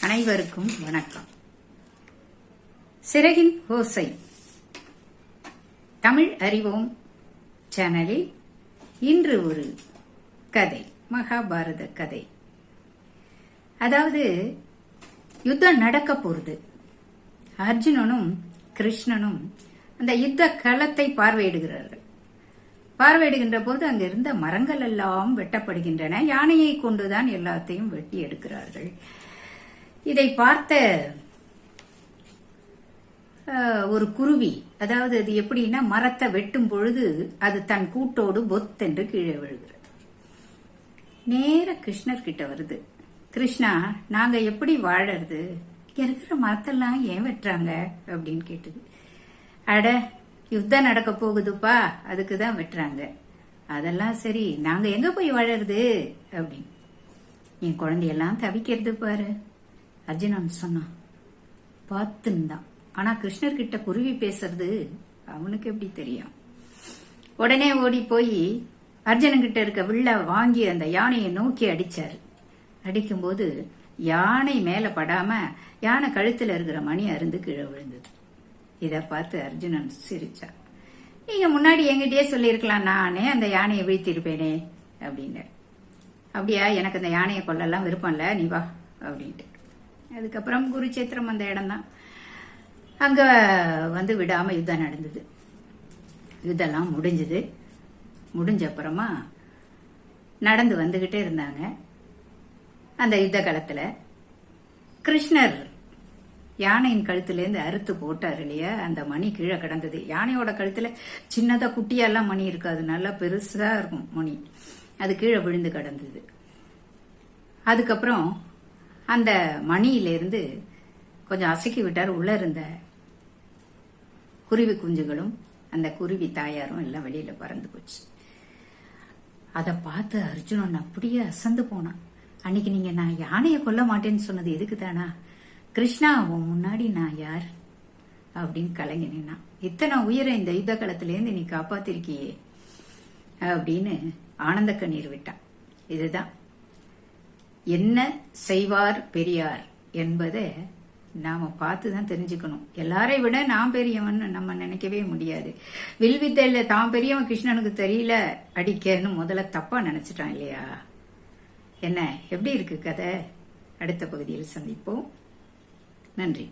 அனைவருக்கும் வணக்கம். சிறகின் ஓசை தமிழ் அறிவோம் சேனலில் இன்று ஒரு கதை, மகாபாரத கதை. அதாவது யுத்தம் நடக்க போறது. அர்ஜுனனும் கிருஷ்ணனும் அந்த யுத்த களத்தை பார்வையிடுகிறார்கள். பார்வையிடுகின்ற போது அங்க இருந்த மரங்கள் எல்லாம் வெட்டப்படுகின்றன. யானையை கொண்டுதான் எல்லாத்தையும் வெட்டி எடுக்கிறார்கள். இதை பார்த்த ஒரு குருவி, அதாவது அது எப்படின்னா, மரத்தை வெட்டும் பொழுது அது தன் கூட்டோடு பொத்தென்று கீழே விழுகிறது. நேர கிருஷ்ணர் கிட்ட வருது. கிருஷ்ணா, நாங்க எப்படி வாழறது? இருக்கிற மரத்தெல்லாம் ஏன் வெட்டுறாங்க அப்படின்னு கேட்டது. அட, யுத்தம் நடக்க போகுதுப்பா, அதுக்குதான் வெட்டுறாங்க. அதெல்லாம் சரி, நாங்க எங்க போய் வாழறது அப்படின்னு. என் குழந்தையெல்லாம் தவிக்கிறது பாரு அர்ஜுனன் சொன்னான். பார்த்துந்தான். ஆனா கிருஷ்ணர் கிட்ட குருவி பேசுறது அவனுக்கு எப்படி தெரியும்? உடனே ஓடி போய் அர்ஜுனன் கிட்ட இருக்க வில்ல வாங்கி அந்த யானையை நோக்கி அடிச்சாரு. அடிக்கும்போது யானை மேல படாம யானை கழுத்துல இருக்கிற மணி அருந்து கீழே விழுந்தது. இத பார்த்து அர்ஜுனன் சிரிச்சார். நீங்க முன்னாடி எங்கிட்டயே சொல்லியிருக்கலாம், நானே அந்த யானையை வீழ்த்திருப்பேனே அப்படின்னு. அப்படியா? எனக்கு அந்த யானையை கொல்லலாம் விருப்பம் இல்ல, நீ வா அப்படின்ட்டு. அதுக்கப்புறம் குருச்சேத்திரம் அந்த இடம்தான். அங்க வந்து விடாம யுத்தம் நடந்தது. யுத்தம்லாம் முடிஞ்சது. முடிஞ்ச அப்புறமா நடந்து வந்துகிட்டே இருந்தாங்க. அந்த யுத்த காலத்துல கிருஷ்ணர் யானையின் கழுத்துலேருந்து அறுத்து போட்டார் இல்லையா, அந்த மணி கீழே கிடந்தது. யானையோட கழுத்துல சின்னதா குட்டியெல்லாம் மணி இருக்காது, நல்லா பெருசா இருக்கும் மணி. அது கீழே விழுந்து கிடந்தது. அதுக்கப்புறம் அந்த மணியிலிருந்து கொஞ்சம் அசைக்கி விட்டார். உள்ள இருந்த குருவி குஞ்சுகளும் அந்த குருவி தாயாரும் எல்லாம் வெளியில பறந்து போச்சு. அதை பார்த்து அர்ஜுனன் அப்படியே அசந்து போனான். அன்னைக்கு நீங்க நான் யானையை கொல்ல மாட்டேன்னு சொன்னது எதுக்கு தானா? கிருஷ்ணா, உன் முன்னாடி நான் யார் அப்படின்னு கலங்கி நின்னான். இத்தனை உயிரை இந்த யுத்த காலத்திலேருந்து நீ காப்பாத்திருக்கியே அப்படின்னு ஆனந்த கண்ணீர் விட்டான். இதுதான் என்ன செய்வார் பெரியார் என்பதை நாம பார்த்துதான் தெரிஞ்சுக்கணும். எல்லாரை விட நான் பெரியவன் நம்ம நினைக்கவே முடியாது. வில்வித்தையில தான் பெரியவன் கிருஷ்ணனுக்கு தெரியல அடிக்கன்னு முதல்ல தப்பா நினைச்சிட்டான் இல்லையா? என்ன எப்படி இருக்கு கதை? அடுத்த பகுதியில் சந்திப்போம். நன்றி.